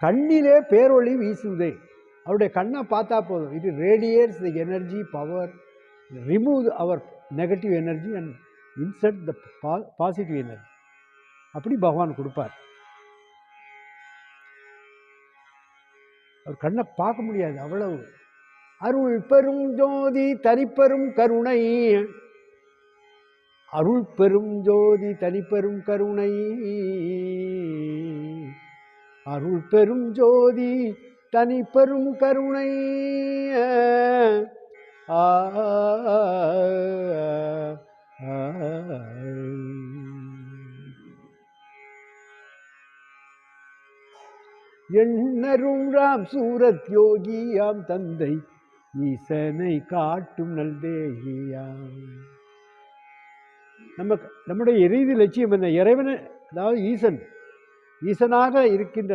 கண்ணிலே பேரொளி வீசுதே. அவருடைய கண்ணை பார்த்தா போதும். It radiates the energy, power, remove our negative energy and insert the positive energy. அப்படி பகவான் கொடுப்பார். அவர் கண்ணை பார்க்க முடியாது, அவ்வளவு. அருள் பெரும் ஜோதி தனிப்பெரும் கருணை, அருள் பெரும் ஜோதி தனிப்பெரும் கருணை, அருள் பெரும் ஜோதி தனிப்பெரும் கருணை. எண்ணரும் ராம் சூரத் யோகியாம் தந்தை ஈசனை காட்டும் நல்தேகியாம். நம்முடைய இறுதி லட்சியம் என்ன? இறைவனை, அதாவது ஈசனாக இருக்கின்ற